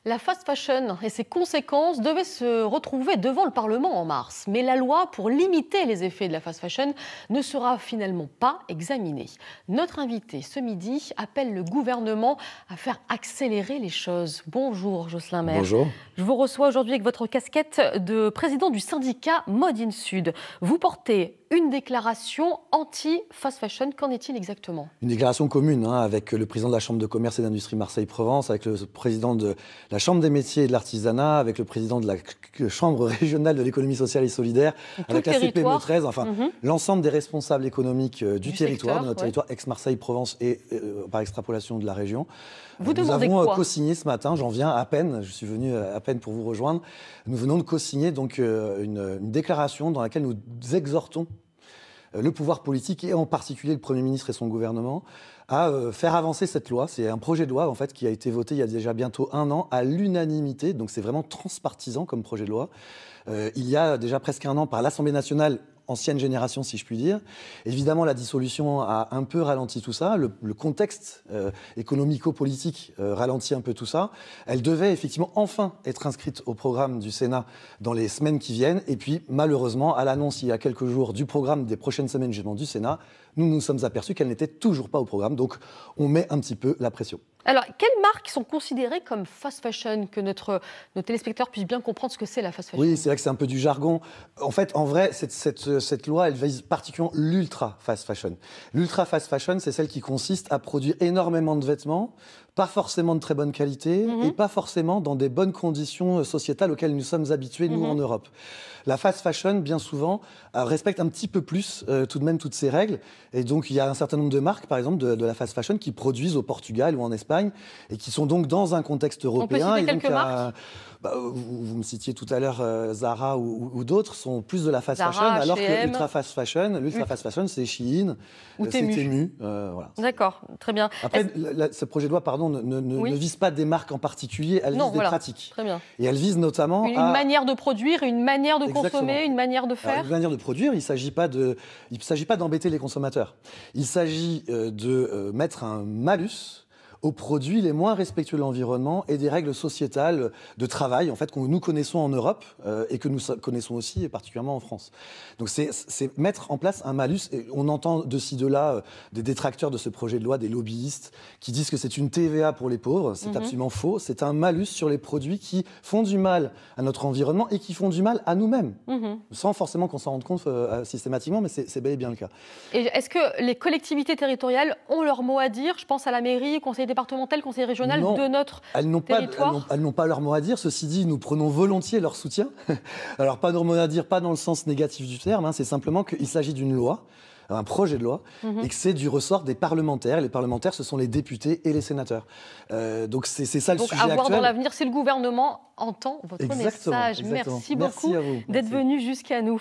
La fast fashion et ses conséquences devaient se retrouver devant le Parlement en mars. Mais la loi pour limiter les effets de la fast fashion ne sera finalement pas examinée. Notre invité ce midi appelle le gouvernement à faire accélérer les choses. Bonjour Jocelyn Maire. Bonjour. Je vous reçois aujourd'hui avec votre casquette de président du syndicat Mode in Sud. Vous portez une déclaration anti-fast fashion. Qu'en est-il exactement? Une déclaration commune avec le président de la Chambre de commerce et d'industrie Marseille-Provence, avec le président de la Chambre des métiers et de l'artisanat, avec le président de la Chambre régionale de l'économie sociale et solidaire, avec la CPME 13, enfin l'ensemble des responsables économiques du territoire, de notre territoire ex-Marseille-Provence et par extrapolation de la région. Nous avons co-signé ce matin, j'en viens à peine, je suis venu à peine pour vous rejoindre, nous venons de co-signer donc une déclaration dans laquelle nous exhortons le pouvoir politique et en particulier le Premier ministre et son gouvernement à faire avancer cette loi. C'est un projet de loi en fait qui a été voté il y a déjà bientôt 1 an à l'unanimité, donc c'est vraiment transpartisan comme projet de loi. Il y a déjà presque 1 an par l'Assemblée nationale, ancienne génération si je puis dire. Évidemment, la dissolution a un peu ralenti tout ça. Le contexte économico-politique ralentit un peu tout ça. Elle devait effectivement enfin être inscrite au programme du Sénat dans les semaines qui viennent. Et puis, malheureusement, à l'annonce il y a quelques jours du programme des prochaines semaines justement du Sénat, nous nous sommes aperçus qu'elle n'était toujours pas au programme. Donc, on met un petit peu la pression. Alors, quelles marques sont considérées comme fast fashion, que nos téléspectateurs puissent bien comprendre ce que c'est la fast fashion? Oui, c'est vrai que c'est un peu du jargon. En fait, en vrai, cette loi, elle vise particulièrement l'ultra fast fashion. L'ultra fast fashion, c'est celle qui consiste à produire énormément de vêtements, pas forcément de très bonne qualité et pas forcément dans des bonnes conditions sociétales auxquelles nous sommes habitués, nous, en Europe. La fast fashion, bien souvent, respecte un petit peu plus tout de même toutes ces règles. Et donc, il y a un certain nombre de marques, par exemple, de la fast fashion qui produisent au Portugal ou en Espagne et qui sont donc dans un contexte européen. On peut citer quelques marques? Vous me citiez tout à l'heure Zara ou d'autres sont plus de la fast fashion, alors que l'ultra fast fashion, c'est Shein, c'est Temu. Voilà. D'accord, très bien. Après, ce projet de loi, ne vise pas des marques en particulier, elle vise des pratiques. Très bien. Et elle vise notamment une manière de produire, une manière de consommer, une manière de faire. Alors, une manière de produire, il ne s'agit pas d'embêter les consommateurs. Il s'agit de mettre un malus aux produits les moins respectueux de l'environnement et des règles sociétales de travail en fait, que nous connaissons en Europe et que nous connaissons aussi particulièrement en France. Donc c'est mettre en place un malus. Et on entend de ci, de là des détracteurs de ce projet de loi, des lobbyistes, qui disent que c'est une TVA pour les pauvres. C'est absolument faux. C'est un malus sur les produits qui font du mal à notre environnement et qui font du mal à nous-mêmes, sans forcément qu'on s'en rende compte systématiquement, mais c'est bel et bien le cas. Et est-ce que les collectivités territoriales ont leur mot à dire? Je pense à la mairie, conseil départemental, conseil régional de notre territoire. Elles n'ont pas leur mot à dire. Ceci dit, nous prenons volontiers leur soutien. Alors, pas leur mot à dire, pas dans le sens négatif du terme. C'est simplement qu'il s'agit d'une loi, un projet de loi, et que c'est du ressort des parlementaires. Les parlementaires, ce sont les députés et les sénateurs. Donc, c'est ça le sujet actuel. Donc, à voir dans l'avenir si le gouvernement entend votre message. Exactement. Merci beaucoup d'être venu jusqu'à nous.